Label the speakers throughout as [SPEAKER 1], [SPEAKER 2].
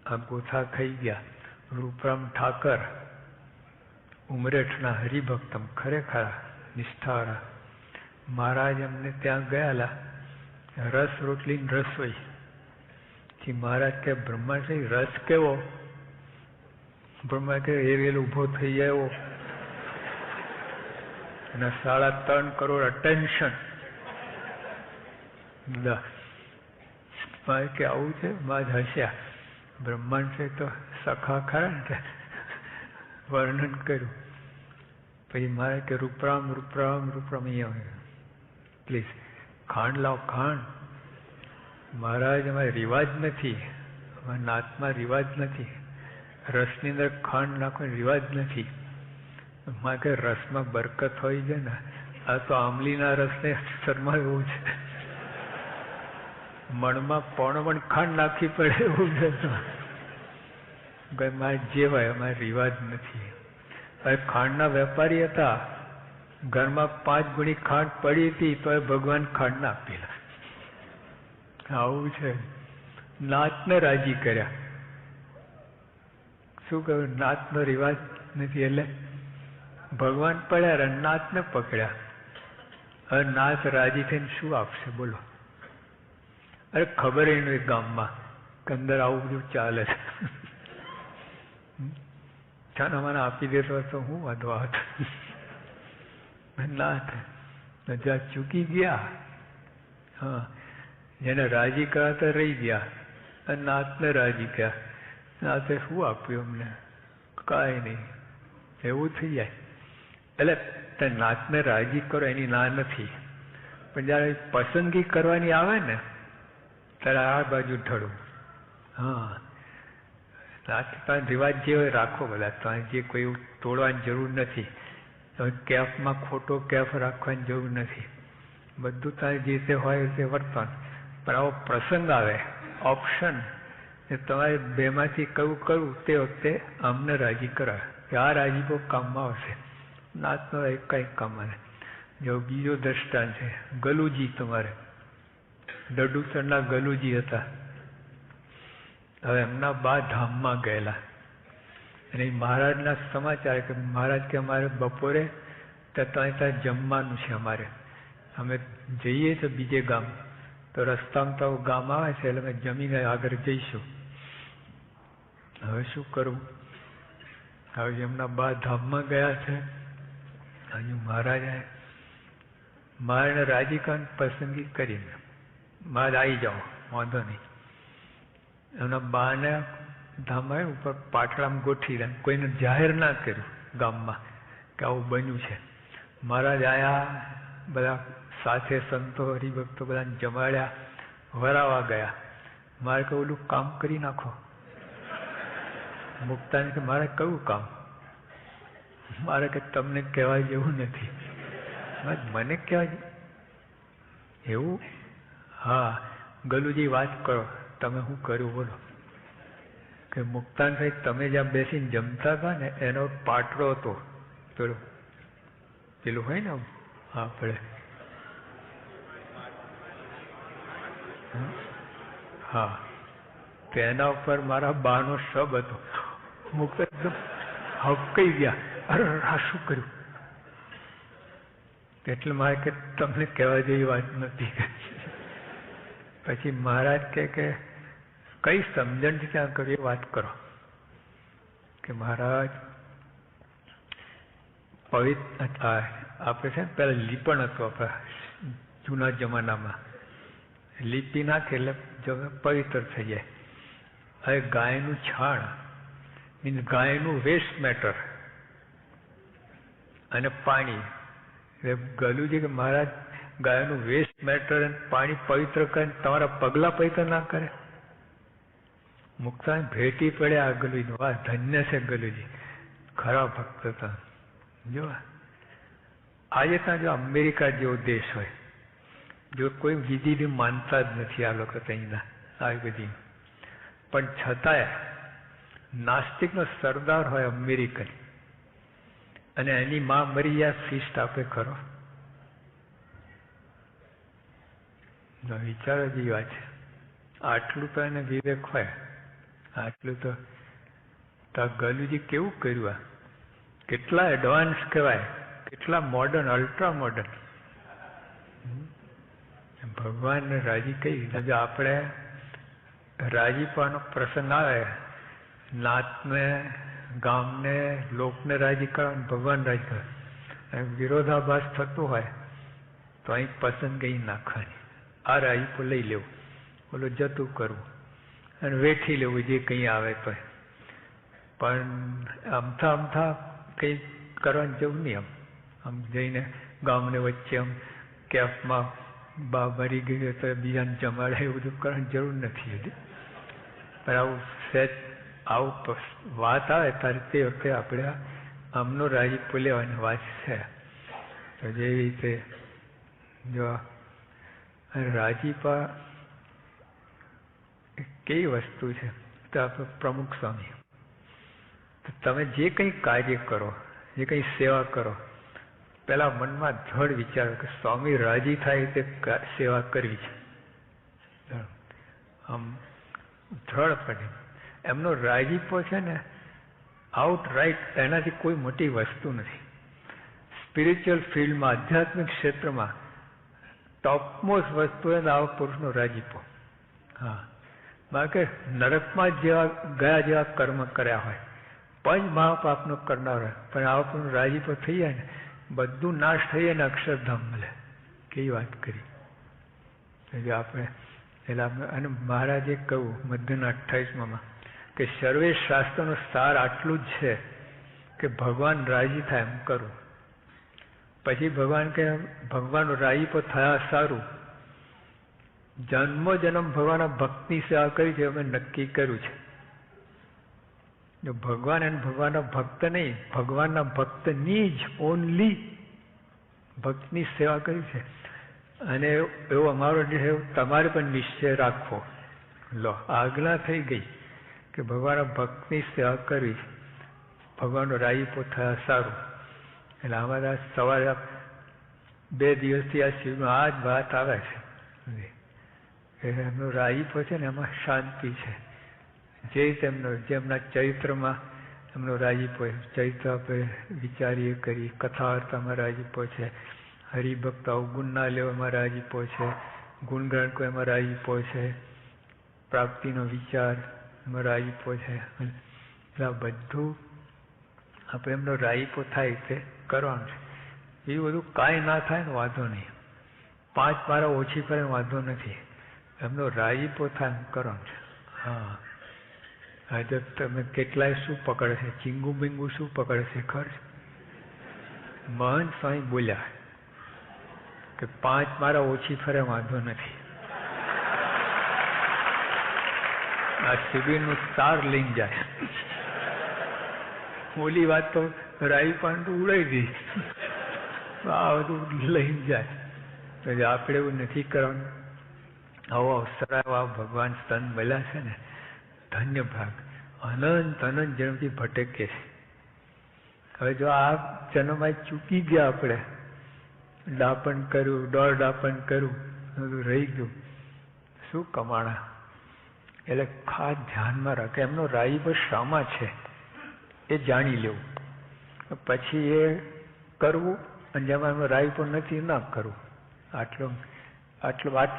[SPEAKER 1] આ ગોથા ખાઈ ગયા. રૂપરામ ઠાકર ઉમરેઠના હરિભક્તમ, ખરેખર નિષ્ઠાવાળા. મહારાજ અમને ત્યાં ગયેલા, રસ રોટલી રસોઈ. મહારાજ કે બ્રહ્મા છે રસ કેવો? બ્રહ્મા કે એ વેલ ઉભો થઈ જાય એવો, અને 3.5 કરોડ અટેન્શન. કે આવું છે? માં જ હસ્યા. બ્રહ્માંડ છે તો સખા ખરા ને, વર્ણન કર્યું. પછી મારે કે રૂપરામ રૂપરામ રૂપરામ અહીંયા પ્લીઝ ખાંડ લાવ, ખાંડ. મહારાજ અમારે રિવાજ નથી, અમારા નાતમાં રિવાજ નથી, રસની અંદર ખાંડ નાખવાનો રિવાજ નથી. મારે કે રસમાં બરકત હોય છે ને, આ તો આંબલીના રસને શરમાયું છે, મણમાં પણ ખાંડ નાખવી પડે એવું છે. મારે જે હોય અમારે રિવાજ નથી. હવે ખાંડના વેપારી હતા, ઘરમાં 5 ગુણી ખાંડ પડી હતી તો ભગવાન ખાંડ ના આપેલા. આવું છે. નાતને રાજી કર્યા. શું કહ્યું? નાતનો રિવાજ નથી એટલે ભગવાન પડ્યા, નાતને પકડ્યા. હવે નાત રાજી થઈને શું આપશે બોલો? અરે ખબર એ નહીં ગામમાં કે અંદર આવું બધું ચાલે છે. ચાલો મને આપી દેતો તો હું વાંધો આવત. નાથ જ્યાં ચૂકી ગયા, હા, જેને રાજી કર્યા તો રહી ગયા, અને નાથને રાજી કર્યા. નાથે શું આપ્યું અમને? કાંઈ નહીં. એવું થઈ જાય. એટલે તે નાથને રાજી કરો એની ના નથી, પણ જયારે પસંદગી કરવાની આવે ને ત્યારે આ બાજુ ઢળું. હા, નાથ રિવાજ જે હોય રાખો બધા, ત્યાં જે કોઈ તોડવાની જરૂર નથી. કેફમાં ખોટો કેફ રાખવાની જરૂર નથી. બધું ત્યાં જે તે હોય તે વર્તવાનું. પણ આવો પ્રસંગ આવે, ઓપ્શન, તમારે બેમાંથી કયું કરવું તે વખતે અમને રાજી કરાવે કે આ રાજીપો કામમાં આવશે. નાતનો કંઈ કામ આવે. જો બીજો દ્રષ્ટાંત છે, ગલુજી. તમારે દડુસરના ગલુજી હતા. હવે એમના બા ધામમાં ગયેલા, અને મહારાજના સમાચાર કે મહારાજ કે અમારે બપોરે ત્યાં જમવાનું છે. અમારે અમે જઈએ તો બીજે ગામ, તો રસ્તામાં તો ગામ આવે છે એટલે અમે જમીને આગળ જઈશું. હવે શું કરવું? હવે એમના બા ધામમાં ગયા છે. હજુ મહારાજને રાજી કરીને પસંદગી કરીને મહારાજ આવી જાઓ, વાંધો નહીં. એમના બાને ધામમાં ઉપર પાટલામાં ગોઠવી દે, કોઈને જાહેર ના કર્યું ગામમાં કે આવું બન્યું છે. મહારાજ આયા, બધા સાથે સંતો હરિભક્તો બધાને જમાડ્યા, વરાવા ગયા. મારે કે ઓલું કામ કરી નાખો. મુક્તાને કે મારે કયું કામ? મારે કે તમને કહેવા જેવું નથી. મને કહેવાય એવું? હા, ગલુજી વાત કરો, તમે શું કર્યું બોલો? કે મુક્તાન સાહેબ તમે જ્યાં બેસીને જમતા હતા ને એનો પાટલો હતો, પેલું હોય ને, હા પડે, હા, તો એના ઉપર મારા બાનો શબ હતો. મુક્ત એકદમ હબકાઈ ગયા. અરે આ શું કર્યું? એટલે મારે કે તમને કહેવા જેવી વાત નથી. પછી મહારાજ કે કઈ સમજણથી ત્યાં કરી વાત કરો. કે મહારાજ પવિત્ર આપણે છે ને પેલા લીપણ હતું આપણા જૂના જમાનામાં, લીપી નાખે એટલે પવિત્ર થઈ જાય. હવે ગાયનું છાણ મીન્સ ગાયનું વેસ્ટ મેટર અને પાણી. ગલું છે કે મહારાજ ગાયનું વેસ્ટ મેટર અને પાણી પવિત્ર કરે, તમારા પગલા પવિત્ર ના કરે. મુક્તા ભેટી પડ્યા આ ગલુજી. વાહ, ધન્ય છે ગલુજી, ખરા ભક્ત હતા. જો આજે ત્યાં જો અમેરિકા જેવો દેશ હોય, જો કોઈ વિધિને માનતા જ નથી આ લોકો ત્યાંના આવી બધી, પણ છતાંય નાસ્તિકનો સરદાર હોય અમેરિકન, અને એની માં મરી જાય, ફીસ્ટ આપે ખરો? વિચારો જેવી વાત છે. આટલું તો એને વિવેક હોય. આટલું તો ગલુજી કેવું કર્યું, આ કેટલા એડવાન્સ કહેવાય, કેટલા મોડર્ન, અલ્ટ્રા મોડર્ન. ભગવાનને રાજી કઈ રીતે? આપણે રાજીપાનો પ્રસંગ આવે, નાતને, ગામને, લોકને રાજી કરવા, ભગવાન રાજી કરે. વિરોધાભાસ થતું હોય તો અહીં પસંદગી નાખવાની, આ રાજીપો લઈ લેવું, ઓલો જતું કરવું અને વેઠી લેવું જે કંઈ આવે તો. પણ અમથા કંઈ કરવાની જરૂર નહીં. આમ જઈને ગામને વચ્ચે આમ કેફમાં બા મરી ગઈ તો બીજાને જમાડે એવું બધું કરવાની જરૂર નથી હજી. પણ આવું સહેજ આવું વાત આવે ત્યારે તે વખતે આપણે આમનો રાજીપો લેવાની વાત છે. તો જેવી રીતે જો રાજીપા કેવી વસ્તુ છે, તો આપણે પ્રમુખ સ્વામી, તો તમે જે કંઈ કાર્ય કરો, જે કંઈ સેવા કરો, પેલા મનમાં ધડ વિચારો કે સ્વામી રાજી થાય તે સેવા કરવી છે. આમ ધડ પડે એમનો રાજીપો છે ને, આઉટ રાઈટ, એનાથી કોઈ મોટી વસ્તુ નથી. સ્પિરિચ્યુઅલ ફિલ્ડમાં, આધ્યાત્મિક ક્ષેત્રમાં ટોપમોસ્ટ વસ્તુ એ આવા પુરુષનો રાજીપો. હા, બાકી નરકમાં જેવા ગયા જેવા કર્મ કર્યા હોય, પંચ મહાપાપનો કરનાર હોય, પણ આવા પુરુષનો રાજીપો થઈ જાય ને, બધું નાશ થઈ જાય ને અક્ષરધામ મળે. કેવી વાત કરી આપણે. એટલે અને મહારાજે કહ્યું મધ્યના 28માં કે સર્વે શાસ્ત્રનો સાર આટલું જ છે કે ભગવાન રાજી થાય એમ કરું. પછી ભગવાન કે ભગવાનનો રાજીપો થયા સારું, જન્મો જન્મ ભગવાનના ભક્તની સેવા કરી છે અમે નક્કી કર્યું છે. જો ભગવાન અને ભગવાનના ભક્ત નહીં, ભગવાનના ભક્તની જ ઓનલી ભક્તની સેવા કરી છે. અને એવો અમારો તમારે પણ નિશ્ચય રાખવો. લો, આજ્ઞા થઈ ગઈ કે ભગવાનના ભક્તની સેવા કરવી, ભગવાનનો રાજીપો થયા સારું. એટલે અમારા સવારે 2 દિવસથી આ શિવમાં આ જ વાત આવે છે. એમનો રાજીપો છે ને એમાં શાંતિ છે. જે તેમનો જેમના ચરિત્રમાં એમનો રાજીપો, ચરિત્ર આપણે વિચારીએ કરી, કથા વાર્તામાં રાજીપો છે, હરિભક્ત અવગુણ ના લેવામાં રાજીપો છે, ગુણગાન કોઈ એમાં રાજીપો છે, પ્રાપ્તિનો વિચાર એમાં રાજીપો છે. એટલે બધું આપણે એમનો રાજીપો થાય તે કરવાનું છે. એ બધું કાંઈ ના થાય ને વાંધો નહીં, 5 મારા ઓછી કરે વાંધો નથી, એમનો રાજીપો થાય એમ કરવાનું છે. હા, આજે તમે કેટલાય શું પકડે છે, ચીંગુ બિંગુ શું પકડે છે ખબર છે? મહંત સ્વામી બોલ્યા કે 5 મારા ઓછી ફરે વાંધો નથી. આ શિબિરનું સાર લઈને જાય. ઓલી વાત તો રાજીપાન તો ઉડાઈ દી, આ બધું લઈને જાય. તો આપણે એવું નથી કરવાનું. આવો અવસર આવ્યો, ભગવાન સ્તન મળ્યા છે ને, ધન્ય ભાગ. અનંત જન્મથી ભટકે છે. હવે જો આ જન્મમાં ચૂકી ગયા, આપણે ડાપણ કર્યું, દોઢ ડાપણ કર્યું, બધું રહી ગયું, શું કમાણા? એટલે ખાસ ધ્યાનમાં રાખે એમનો રાજીપો શામાં છે એ જાણી લેવું, પછી એ કરવું. અને જેમાં એમનો રાજીપો નથી ના કરવું. આટલું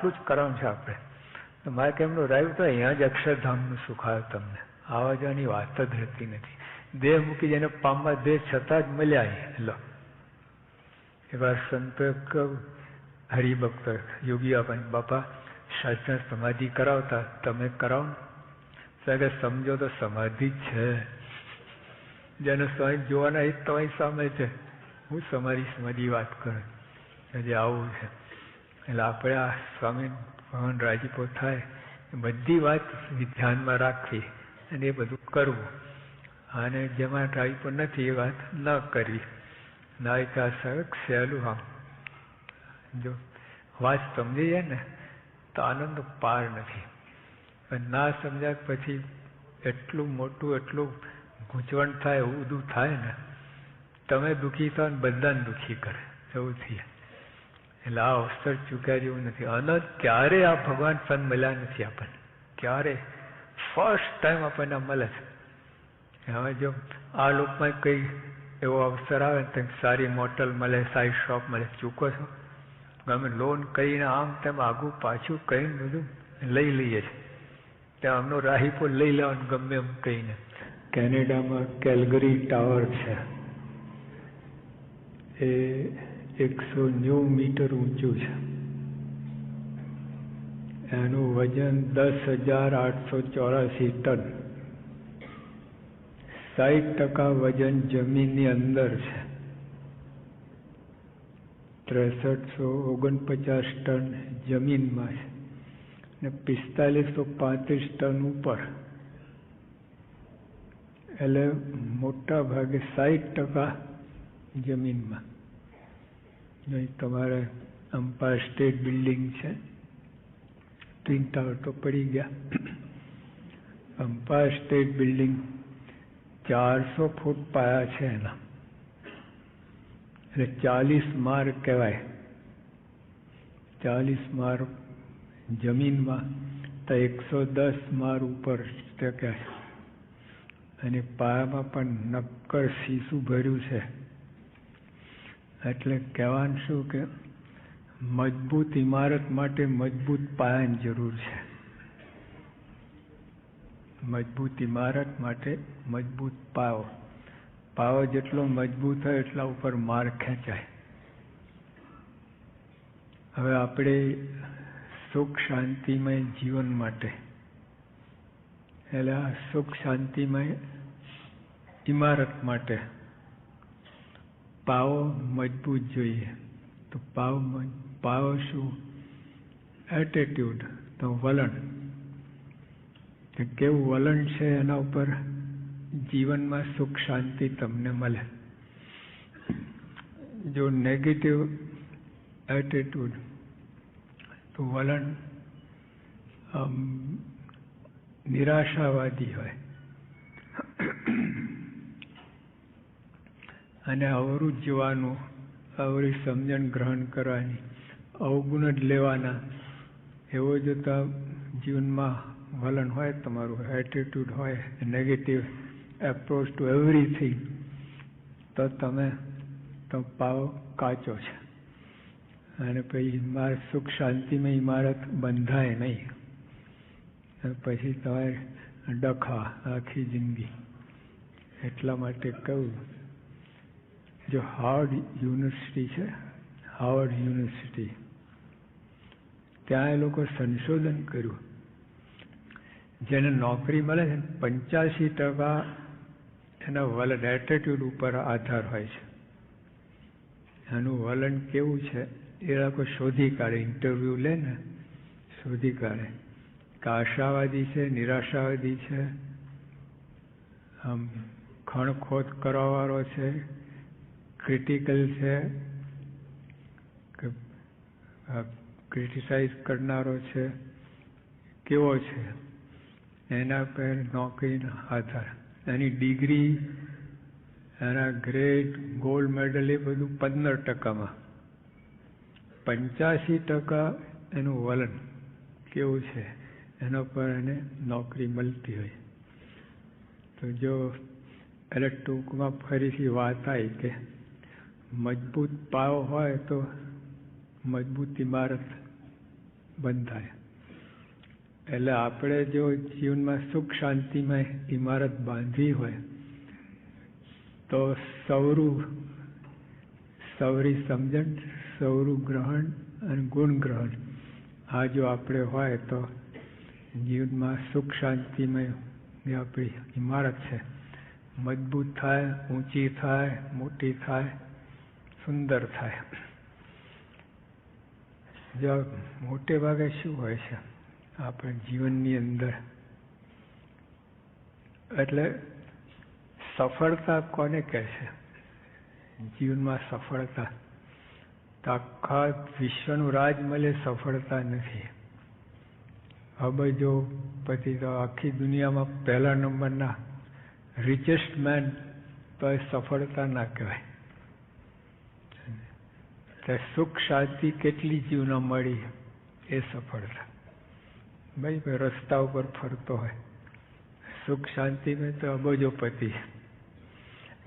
[SPEAKER 1] જ કરવાનું છે આપણે. મારે કે એમનો રાજીપો તો અહીંયા જ અક્ષરધામનું સુખ આવે તમને, આવા જવાની વાત જ રહેતી નથી. દેહ મૂકી જેને પામવા દેહ છતાં જ મળ્યા. લો, એવા સંતો હરિભક્ત યોગી આપવાની, બાપા સાચા સમાધિ કરાવતા, તમે કરાવો ને. સમજો તો સમાધિ જ છે, જેને સ્વામી જોવાના એ તમારી સામે છે. હું તમારી સમાધિ વાત કરું, હજી આવું છે. એટલે આપણે આ સ્વામી ભગવાન રાજીપો થાય એ બધી વાત ધ્યાનમાં રાખવી અને એ બધું કરવું. અને જેમાં રાજીપો નથી એ વાત ન કરવી. ના એ સહેલું. આમ જો વાત સમજી જાય ને તો આનંદ પાર નથી. પણ ના સમજાય પછી એટલું મોટું, એટલું ગૂંચવણ થાય, એવું બધું થાય ને, તમે દુઃખી થાવ ને બધાને દુઃખી કરે એવું થઈ. એટલે આ અવસર ચૂક્યા જેવું નથી. અનંત ક્યારે આ ભગવાન સંત મળ્યા નથી આપણને, ક્યારે ફર્સ્ટ ટાઈમ આપણને મળે છે. હવે જો આ લોકમાં કંઈ એવો અવસર આવે ને તેમ સારી મોટલ મળે, સારી શોપ મળે, ચૂકો છો? અમે લોન કરીને આમ તેમ આગું પાછું કહીને બધું લઈ લઈએ છીએ. ત્યાં અમનો રાહીપો લઈ લેવાનું ગમે એમ કહીને. કેનેડામાં કેલ્ગરી ટાવર છે, એ 190 મીટર ઊંચું છે. એનું વજન 10,884 ટન. 60% વજન જમીનની અંદર છે. 6349 ટન જમીનમાં છે ને 4535 ટન ઉપર. એટલે મોટા ભાગે 60% જમીનમાં. તમારે અમ્પાયર સ્ટેટ બિલ્ડિંગ છે, ટ્વિન ટાવર તો પડી ગયા. અમ્પાયર સ્ટેટ બિલ્ડિંગ 400 ફૂટ પાયા છે એના, એટલે 40 માળ કહેવાય. 40 માળ જમીનમાં તો 110 માળ ઉપર ટક્યા છે. અને પાયામાં પણ નક્કર શીશું ભર્યું છે. એટલે કહેવાનું શું કે મજબૂત ઇમારત માટે મજબૂત પાયાની જરૂર છે. મજબૂત ઇમારત માટે મજબૂત પાયો. પાયો જેટલો મજબૂત હોય એટલા ઉપર માર ખેંચાય. હવે આપણે સુખ શાંતિમય જીવન માટે, એટલે આ સુખ શાંતિમય ઇમારત માટે પાયો મજબૂત જોઈએ. તો પાયો શું? એટીટ્યુડ, તો વલણ. કે કેવું વલણ છે એના ઉપર જીવનમાં સુખ શાંતિ તમને મળે. જો નેગેટિવ એટીટ્યુડ, તો વલણ નિરાશાવાદી હોય અને અવરું જ જોવાનું, અવરી સમજણ ગ્રહણ કરવાની, અવગુણ જ લેવાના, એવો જો જીવનમાં વલણ હોય, તમારું એટીટ્યુડ હોય, નેગેટિવ એપ્રોચ ટુ એવરીથિંગ, તો પાવો કાચો છે. અને પછી સુખ શાંતિમાં ઇમારત બંધાય નહીં. પછી તમારે ડખા આખી જિંદગી. એટલા માટે કહું, જો હાર્વર્ડ યુનિવર્સિટી છે, હાર્વર્ડ યુનિવર્સિટી, ત્યાં એ લોકો સંશોધન કર્યું. જેને નોકરી મળે છે 85% એના વલણ, એટીટ્યુડ ઉપર આધાર હોય છે. એનું વલણ કેવું છે એ લોકો શોધી કાઢે. ઇન્ટરવ્યૂ લે ને, શોધી કાઢે કે આશાવાદી છે, નિરાશાવાદી છે, ખણખોદ કરવાવાળો છે, ક્રિટિકલ છે, કે ક્રિટિસાઇઝ કરનારો છે, કેવો છે, એના પર નોકરીનો આધાર. એની ડિગ્રી, એના ગ્રેડ, ગોલ્ડ મેડલ, એ બધું 15%માં. 85% એનું વલણ કેવું છે એના પર એને નોકરી મળતી હોય. તો જો એટલે ટૂંકમાં ફરીથી વાત આવી કે મજબૂત પાયો હોય તો મજબૂત ઇમારત બંધાય. એટલે આપણે જો જીવનમાં સુખ શાંતિમાં ઇમારત બાંધવી હોય તો સૌરી સમજણ, સૌરું ગ્રહણ અને ગુણ ગ્રહણ, આ જો આપણે હોય તો જીવનમાં સુખ શાંતિમય આપણી ઇમારત છે મજબૂત થાય, ઊંચી થાય, મોટી થાય, સુંદર થાય. જો મોટે ભાગે શું હોય છે આપણે જીવનની અંદર, એટલે સફળતા કોને કહે છે જીવનમાં? સફળતા તો આખા વિશ્વનું રાજ મળે સફળતા નથી. અબજો પછી તો આખી દુનિયામાં પહેલા નંબરના રિચેસ્ટ મેન તો એ સફળતા ના કહેવાય. સુખ શાંતિ કેટલી જીવનમાં મળી એ સફળતા. ભાઈ રસ્તા ઉપર ફરતો હોય, સુખ શાંતિ મેં તો અબજોપતિ.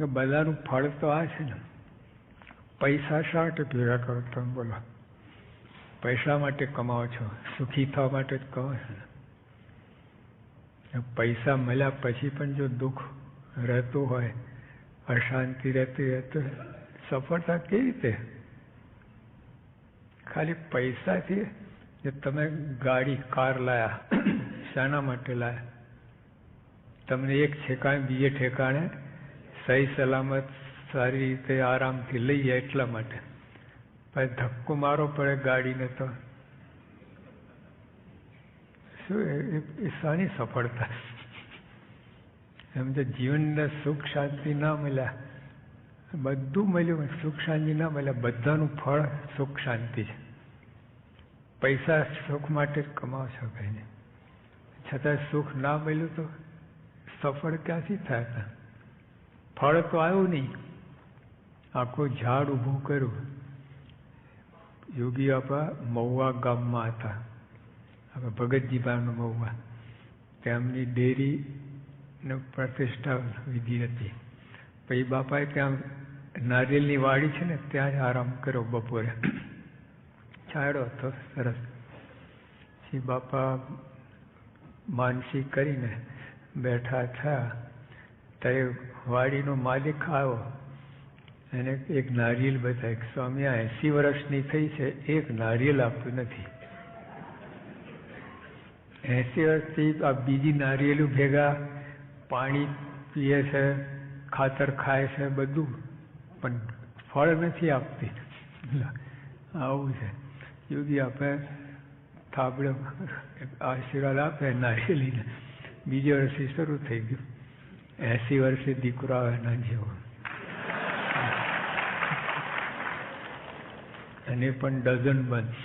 [SPEAKER 1] બધાનું ફળ તો આ છે ને. પૈસા શા માટે ભેગા કરો તમે બોલો? પૈસા માટે કમાવો છો, સુખી થવા માટે જ કહો છો ને. પૈસા મળ્યા પછી પણ જો દુઃખ રહેતું હોય, અશાંતિ રહેતી હોય તો સફળતા કેવી રીતે? ખાલી પૈસાથી જે તમે ગાડી કાર લાયા, શાના માટે લાયા? તમને એક ઠેકાણે બીજે ઠેકાણે સહી સલામત સારી રીતે આરામથી લઈ જાય એટલા માટે. પછી ધક્કો મારો પડે ગાડીને તો શું એ શાની સફળતા? એમ તો જીવનને સુખ શાંતિ ના મળ્યા, બધું મળ્યું, સુખ શાંતિ ના મળ્યા, બધાનું ફળ સુખ શાંતિ છે. પૈસા સુખ માટે જ કમાવો છો કહીને, છતાં સુખ ના મળ્યું તો સફળ ક્યાંથી થાય? ફળ તો આવ્યું નહીં. આખું ઝાડ ઊભું કર્યું. યોગી આપા મહુવા ગામમાં હતા, આપણે ભગતજી બાનું મહુવા, તેમની ડેરી પ્રતિષ્ઠા વિધિ હતી. પછી બાપાએ ત્યાં નારિયેલની વાડી છે ને, ત્યાં જ આરામ કર્યો બપોરે. છાંયડો હતો સરસ. પછી બાપા માનસિક કરીને બેઠા થયા ત્યારે વાડીનો માલિક આવ્યો. એને એક નારિયેલ બતાવ્યું. સ્વામી આ 80 વર્ષની થઈ છે, એક નારિયેલ આપ્યું નથી. 80 વર્ષથી આ બીજી નારિયેલું ભેગા પાણી પીએ છે, ખાતર ખાય છે, બધું, પણ ફળ નથી આપતી. આવું છે. યોગી આપે થાબડો આશીર્વાદ આપે નારિયેલીને, બીજે વર્ષથી શરૂ થઈ ગયું. 80 વર્ષે દીકરો આવે ના જેવો, અને પણ ડઝન બંધ.